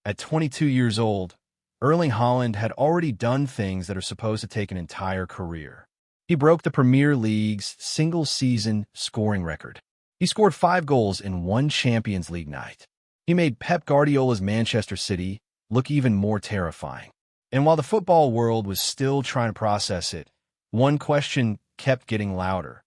At 22 years old, Erling Haaland had already done things that are supposed to take an entire career. He broke the Premier League's single-season scoring record. He scored 5 goals in one Champions League night. He made Pep Guardiola's Manchester City look even more terrifying. And while the football world was still trying to process it, one question kept getting louder.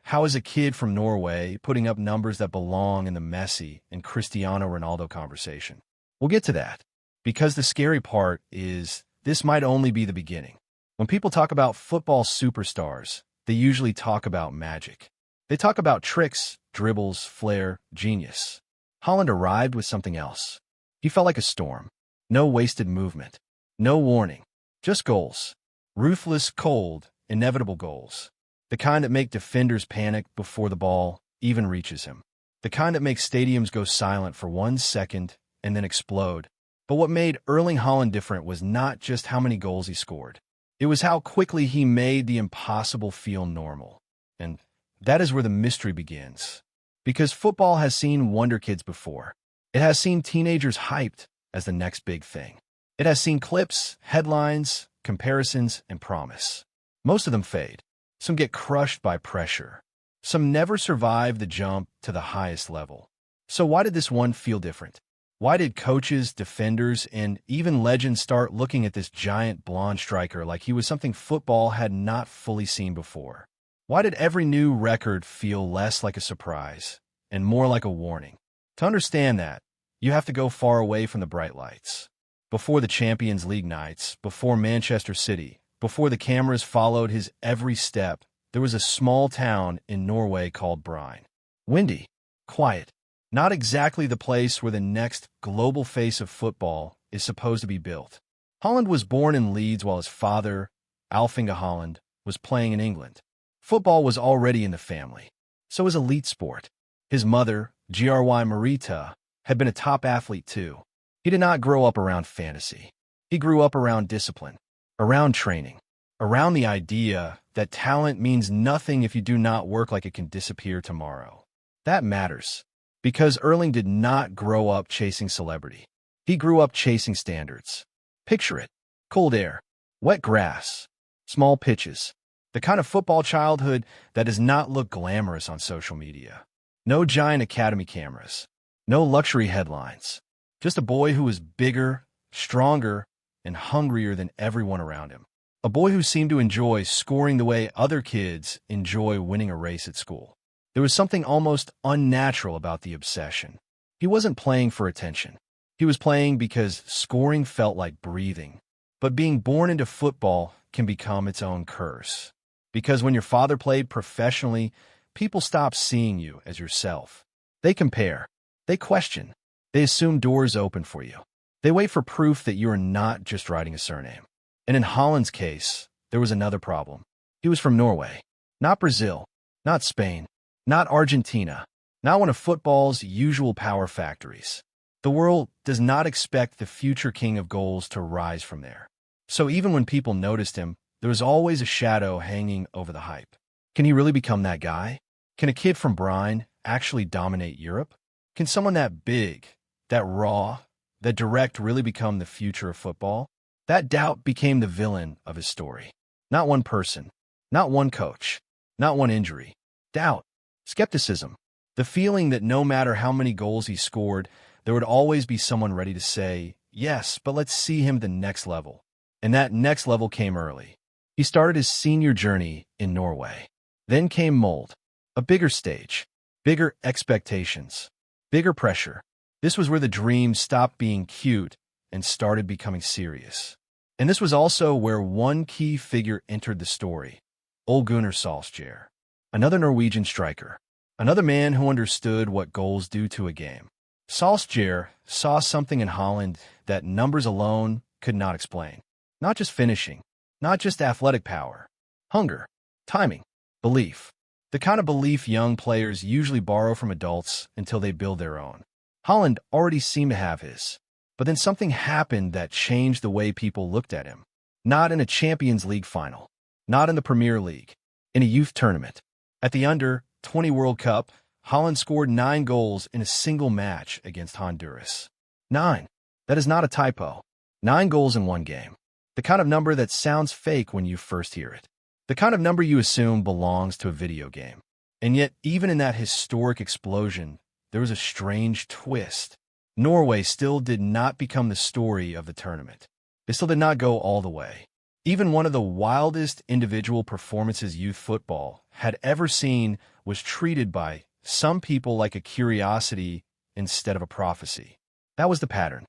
How is a kid from Norway putting up numbers that belong in the Messi and Cristiano Ronaldo conversation? We'll get to that, because the scary part is this might only be the beginning. When people talk about football superstars, they usually talk about magic. They talk about tricks, dribbles, flair, genius. Haaland arrived with something else. He felt like a storm. No wasted movement. No warning. Just goals. Ruthless, cold, inevitable goals. The kind that make defenders panic before the ball even reaches him. The kind that make stadiums go silent for 1 second and then explode. But what made Erling Haaland different was not just how many goals he scored. It was how quickly he made the impossible feel normal. And that is where the mystery begins. Because football has seen wonder kids before. It has seen teenagers hyped as the next big thing. It has seen clips, headlines, comparisons, and promise. Most of them fade. Some get crushed by pressure. Some never survive the jump to the highest level. So why did this one feel different? Why did coaches, defenders, and even legends start looking at this giant blonde striker like he was something football had not fully seen before? Why did every new record feel less like a surprise and more like a warning? To understand that, you have to go far away from the bright lights. Before the Champions League nights, before Manchester City, before the cameras followed his every step, there was a small town in Norway called Bryn. Windy, quiet, not exactly the place where the next global face of football is supposed to be built. Haaland was born in Leeds while his father, Erling Haaland, was playing in England. Football was already in the family. So was elite sport. His mother, Gry Marita, had been a top athlete too. He did not grow up around fantasy. He grew up around discipline, around training, around the idea that talent means nothing if you do not work like it can disappear tomorrow. That matters. Because Erling did not grow up chasing celebrity. He grew up chasing standards. Picture it. Cold air, wet grass, small pitches. The kind of football childhood that does not look glamorous on social media. No giant academy cameras. No luxury headlines. Just a boy who was bigger, stronger, and hungrier than everyone around him. A boy who seemed to enjoy scoring the way other kids enjoy winning a race at school. There was something almost unnatural about the obsession. He wasn't playing for attention. He was playing because scoring felt like breathing. But being born into football can become its own curse. Because when your father played professionally, people stop seeing you as yourself. They compare. They question. They assume doors open for you. They wait for proof that you are not just writing a surname. And in Haaland's case, there was another problem. He was from Norway, not Brazil, not Spain. Not Argentina, not one of football's usual power factories. The world does not expect the future king of goals to rise from there. So even when people noticed him, there was always a shadow hanging over the hype. Can he really become that guy? Can a kid from Bryn actually dominate Europe? Can someone that big, that raw, that direct really become the future of football? That doubt became the villain of his story. Not one person, not one coach, not one injury. Doubt. Skepticism. The feeling that no matter how many goals he scored, there would always be someone ready to say, yes, but let's see him the next level. And that next level came early. He started his senior journey in Norway. Then came Mold. A bigger stage. Bigger expectations. Bigger pressure. This was where the dream stopped being cute and started becoming serious. And this was also where one key figure entered the story. Ole Gunnar Solskjaer. Another Norwegian striker. Another man who understood what goals do to a game. Solskjaer saw something in Haaland that numbers alone could not explain. Not just finishing, not just athletic power. Hunger, timing, belief. The kind of belief young players usually borrow from adults until they build their own. Haaland already seemed to have his. But then something happened that changed the way people looked at him. Not in a Champions League final. Not in the Premier League. In a youth tournament. At the Under-20 World Cup, Haaland scored 9 goals in a single match against Honduras. 9. That is not a typo. 9 goals in one game. The kind of number that sounds fake when you first hear it. The kind of number you assume belongs to a video game. And yet, even in that historic explosion, there was a strange twist. Norway still did not become the story of the tournament. They still did not go all the way. Even one of the wildest individual performances youth football had ever seen was treated by some people like a curiosity instead of a prophecy. That was the pattern.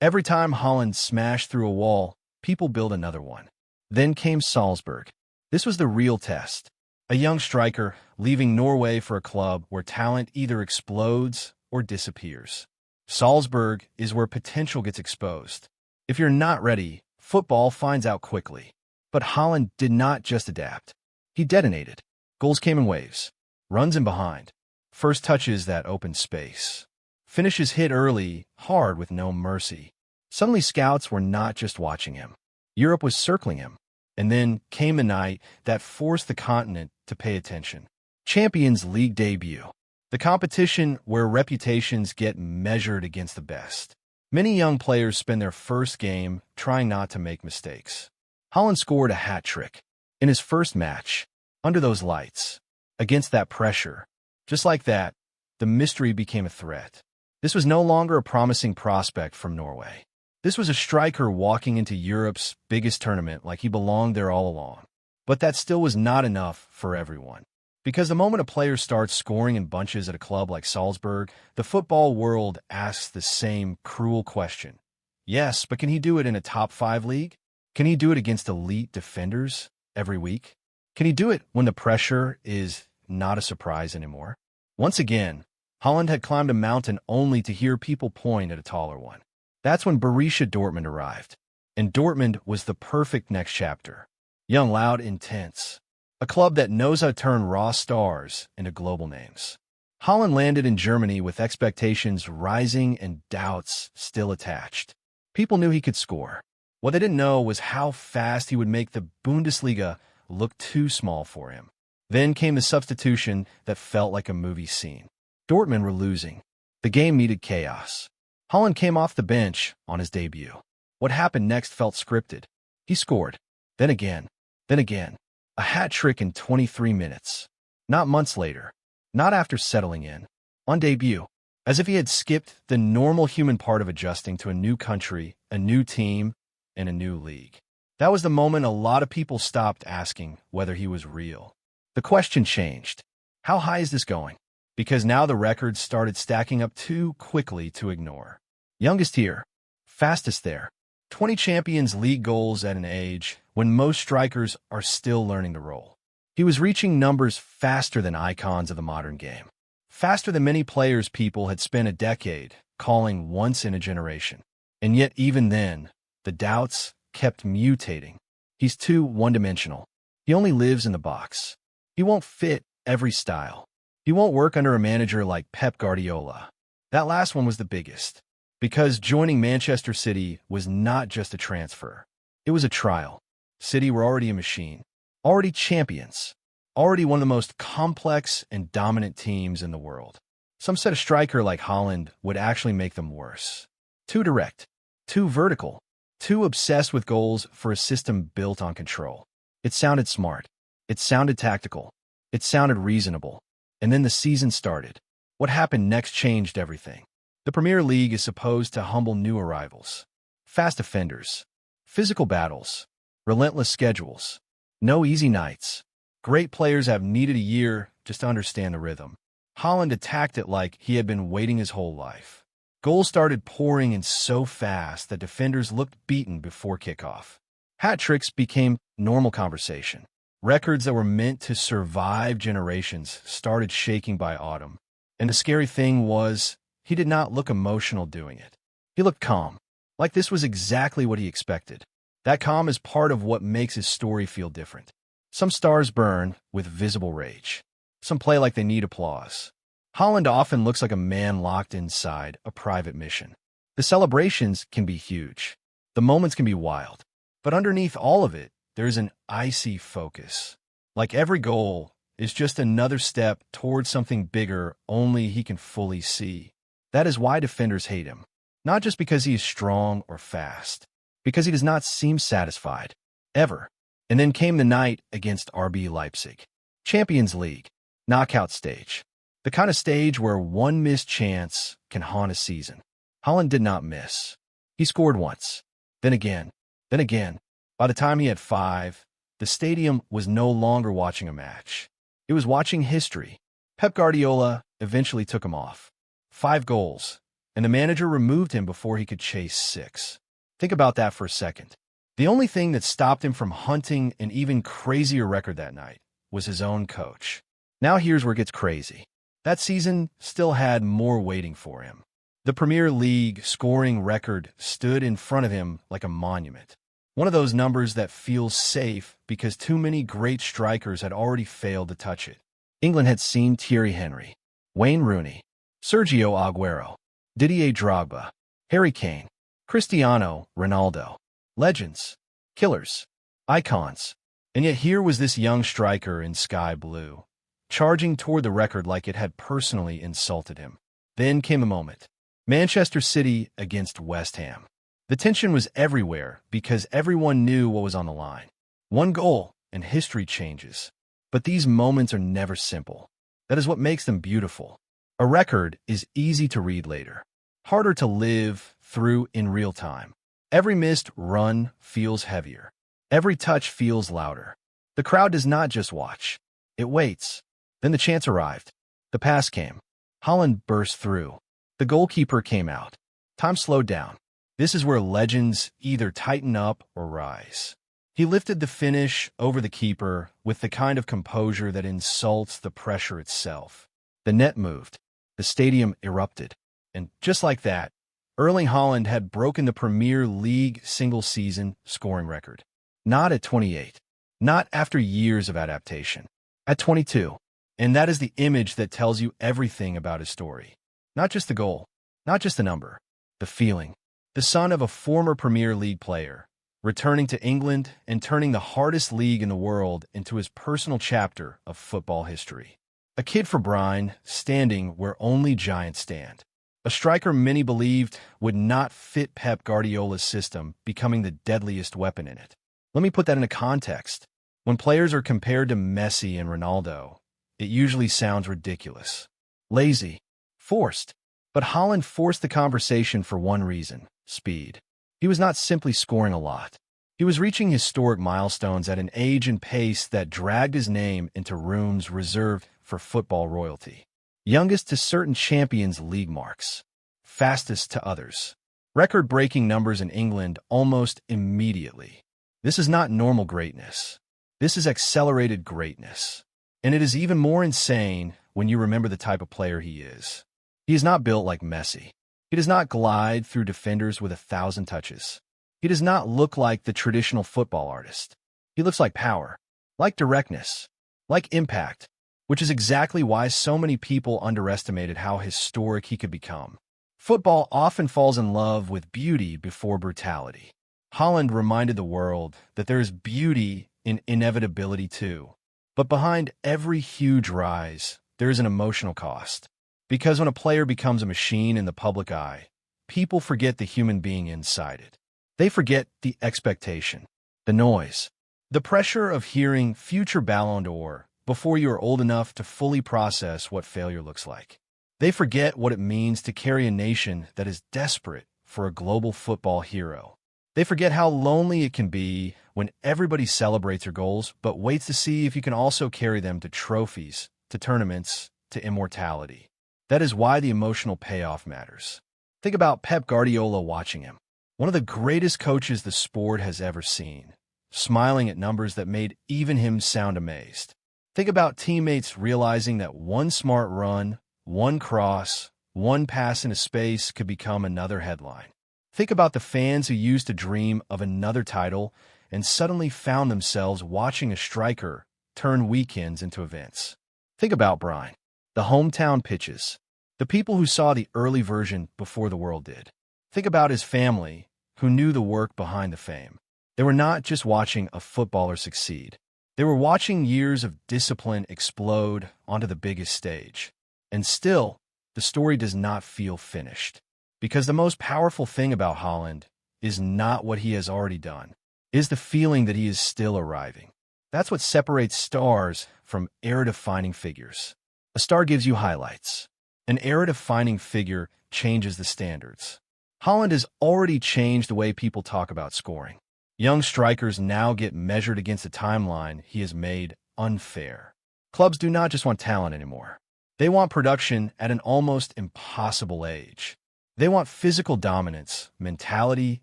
Every time Haaland smashed through a wall, people built another one. Then came Salzburg. This was the real test. A young striker leaving Norway for a club where talent either explodes or disappears. Salzburg is where potential gets exposed. If you're not ready, football finds out quickly. But Haaland did not just adapt. He detonated. Goals came in waves. Runs in behind. First touches that opened space. Finishes hit early, hard with no mercy. Suddenly scouts were not just watching him. Europe was circling him. And then came the night that forced the continent to pay attention. Champions League debut. The competition where reputations get measured against the best. Many young players spend their first game trying not to make mistakes. Haaland scored a hat trick in his first match, under those lights, against that pressure. Just like that, the mystery became a threat. This was no longer a promising prospect from Norway. This was a striker walking into Europe's biggest tournament like he belonged there all along. But that still was not enough for everyone. Because the moment a player starts scoring in bunches at a club like Salzburg, the football world asks the same cruel question. Yes, but can he do it in a top-5 league? Can he do it against elite defenders every week? Can he do it when the pressure is not a surprise anymore? Once again, Haaland had climbed a mountain only to hear people point at a taller one. That's when Borussia Dortmund arrived. And Dortmund was the perfect next chapter. Young, loud, intense. A club that knows how to turn raw stars into global names. Haaland landed in Germany with expectations rising and doubts still attached. People knew he could score. What they didn't know was how fast he would make the Bundesliga look too small for him. Then came the substitution that felt like a movie scene. Dortmund were losing. The game needed chaos. Haaland came off the bench on his debut. What happened next felt scripted. He scored. Then again. Then again. A hat trick in 23 minutes. Not months later. Not after settling in. On debut. As if he had skipped the normal human part of adjusting to a new country, a new team, and a new league. That was the moment a lot of people stopped asking whether he was real. The question changed. How high is this going? Because now the records started stacking up too quickly to ignore. Youngest here. Fastest there. 20 Champions League goals at an age when most strikers are still learning to roll. He was reaching numbers faster than icons of the modern game. Faster than many players people had spent a decade calling once in a generation. And yet even then, the doubts kept mutating. He's too one-dimensional. He only lives in the box. He won't fit every style. He won't work under a manager like Pep Guardiola. That last one was the biggest. Because joining Manchester City was not just a transfer. It was a trial. City were already a machine. Already champions. Already one of the most complex and dominant teams in the world. Some said a striker like Haaland would actually make them worse. Too direct. Too vertical. Too obsessed with goals for a system built on control. It sounded smart. It sounded tactical. It sounded reasonable. And then the season started. What happened next changed everything. The Premier League is supposed to humble new arrivals. Fast offenders. Physical battles. Relentless schedules. No easy nights. Great players have needed a year just to understand the rhythm. Haaland attacked it like he had been waiting his whole life. Goals started pouring in so fast that defenders looked beaten before kickoff. Hat tricks became normal conversation. Records that were meant to survive generations started shaking by autumn. And the scary thing was, he did not look emotional doing it. He looked calm, like this was exactly what he expected. That calm is part of what makes his story feel different. Some stars burn with visible rage. Some play like they need applause. Haaland often looks like a man locked inside a private mission. The celebrations can be huge. The moments can be wild. But underneath all of it, there's an icy focus. Like every goal is just another step towards something bigger only he can fully see. That is why defenders hate him. Not just because he is strong or fast, because he does not seem satisfied, ever. And then came the night against RB Leipzig. Champions League, knockout stage. The kind of stage where one missed chance can haunt a season. Haaland did not miss. He scored once, then again, then again. By the time he had 5, the stadium was no longer watching a match. It was watching history. Pep Guardiola eventually took him off. 5 goals, and the manager removed him before he could chase 6. Think about that for a second. The only thing that stopped him from hunting an even crazier record that night was his own coach. Now here's where it gets crazy. That season still had more waiting for him. The Premier League scoring record stood in front of him like a monument. One of those numbers that feels safe because too many great strikers had already failed to touch it. England had seen Thierry Henry, Wayne Rooney, Sergio Aguero, Didier Drogba, Harry Kane, Cristiano Ronaldo. Legends, killers, icons. And yet here was this young striker in sky blue, charging toward the record like it had personally insulted him. Then came a moment. Manchester City against West Ham. The tension was everywhere because everyone knew what was on the line. One goal, and history changes. But these moments are never simple. That is what makes them beautiful. A record is easy to read later, harder to live through in real time. Every missed run feels heavier. Every touch feels louder. The crowd does not just watch. It waits. Then the chance arrived. The pass came. Haaland burst through. The goalkeeper came out. Time slowed down. This is where legends either tighten up or rise. He lifted the finish over the keeper with the kind of composure that insults the pressure itself. The net moved. The stadium erupted. And just like that, Erling Haaland had broken the Premier League single-season scoring record. Not at 28. Not after years of adaptation. At 22. And that is the image that tells you everything about his story. Not just the goal. Not just the number. The feeling. The son of a former Premier League player, returning to England and turning the hardest league in the world into his personal chapter of football history. A kid for Brian, standing where only giants stand. A striker many believed would not fit Pep Guardiola's system, becoming the deadliest weapon in it. Let me put that into context. When players are compared to Messi and Ronaldo, it usually sounds ridiculous. Lazy. Forced. But Haaland forced the conversation for one reason: speed. He was not simply scoring a lot. He was reaching historic milestones at an age and pace that dragged his name into rooms reserved for football royalty. Youngest to certain Champions League marks. Fastest to others. Record-breaking numbers in England almost immediately. This is not normal greatness. This is accelerated greatness. And it is even more insane when you remember the type of player he is. He is not built like Messi. He does not glide through defenders with 1,000 touches. He does not look like the traditional football artist. He looks like power, like directness, like impact, which is exactly why so many people underestimated how historic he could become. Football often falls in love with beauty before brutality. Haaland reminded the world that there is beauty in inevitability too. But behind every huge rise, there is an emotional cost. Because when a player becomes a machine in the public eye, people forget the human being inside it. They forget the expectation, the noise, the pressure of hearing future Ballon d'Or before you are old enough to fully process what failure looks like. They forget what it means to carry a nation that is desperate for a global football hero. They forget how lonely it can be when everybody celebrates your goals but waits to see if you can also carry them to trophies, to tournaments, to immortality. That is why the emotional payoff matters. Think about Pep Guardiola watching him, one of the greatest coaches the sport has ever seen, smiling at numbers that made even him sound amazed. Think about teammates realizing that one smart run, one cross, one pass into space could become another headline. Think about the fans who used to dream of another title and suddenly found themselves watching a striker turn weekends into events. Think about Brian. The hometown pitches. The people who saw the early version before the world did. Think about his family, who knew the work behind the fame. They were not just watching a footballer succeed. They were watching years of discipline explode onto the biggest stage. And still, the story does not feel finished. Because the most powerful thing about Haaland is not what he has already done, is the feeling that he is still arriving. That's what separates stars from era-defining figures. A star gives you highlights. An era-defining figure changes the standards. Haaland has already changed the way people talk about scoring. Young strikers now get measured against a timeline he has made unfair. Clubs do not just want talent anymore. They want production at an almost impossible age. They want physical dominance, mentality,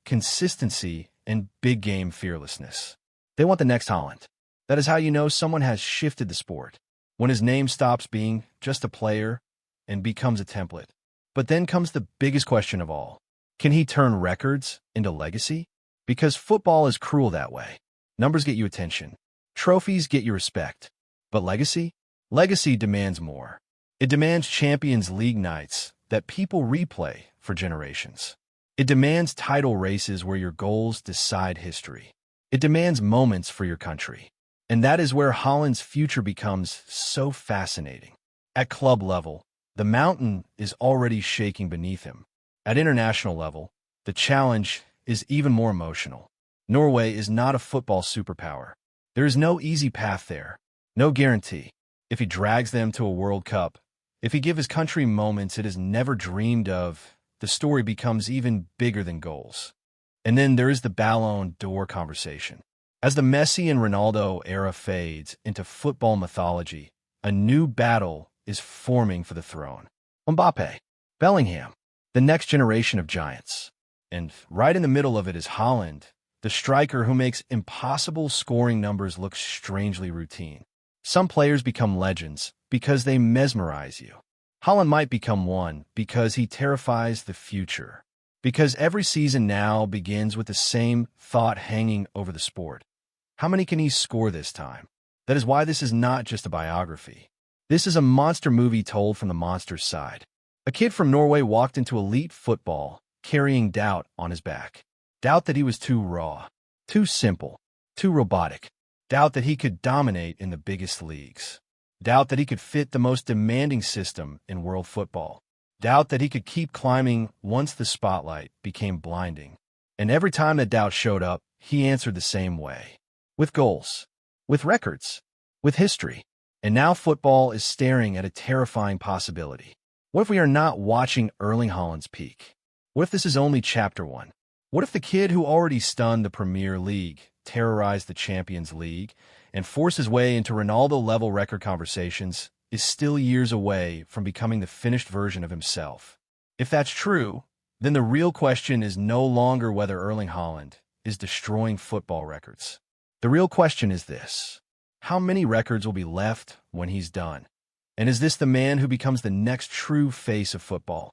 consistency, and big-game fearlessness. They want the next Haaland. That is how you know someone has shifted the sport, when his name stops being just a player and becomes a template. But then comes the biggest question of all. Can he turn records into legacy? Because football is cruel that way. Numbers get you attention. Trophies get you respect. But legacy? Legacy demands more. It demands Champions League nights that people replay for generations. It demands title races where your goals decide history. It demands moments for your country. And that is where Haaland's future becomes so fascinating. At club level, the mountain is already shaking beneath him. At international level, the challenge is even more emotional. Norway is not a football superpower. There is no easy path there, no guarantee. If he drags them to a World Cup, if he gives his country moments it has never dreamed of, the story becomes even bigger than goals. And then there is the Ballon d'Or conversation. As the Messi and Ronaldo era fades into football mythology, a new battle is forming for the throne. Mbappe, Bellingham, the next generation of giants. And right in the middle of it is Haaland, the striker who makes impossible scoring numbers look strangely routine. Some players become legends because they mesmerize you. Haaland might become one because he terrifies the future. Because every season now begins with the same thought hanging over the sport. How many can he score this time? That is why this is not just a biography. This is a monster movie told from the monster's side. A kid from Norway walked into elite football, carrying doubt on his back. Doubt that he was too raw, too simple, too robotic. Doubt that he could dominate in the biggest leagues. Doubt that he could fit the most demanding system in world football. Doubt that he could keep climbing once the spotlight became blinding. And every time that doubt showed up, he answered the same way. With goals, with records, with history. And now football is staring at a terrifying possibility. What if we are not watching Erling Haaland's peak? What if this is only chapter 1? What if the kid who already stunned the Premier League, terrorized the Champions League, and forced his way into Ronaldo-level record conversations is still years away from becoming the finished version of himself? If that's true, then the real question is no longer whether Erling Haaland is destroying football records. The real question is this: how many records will be left when he's done? And is this the man who becomes the next true face of football?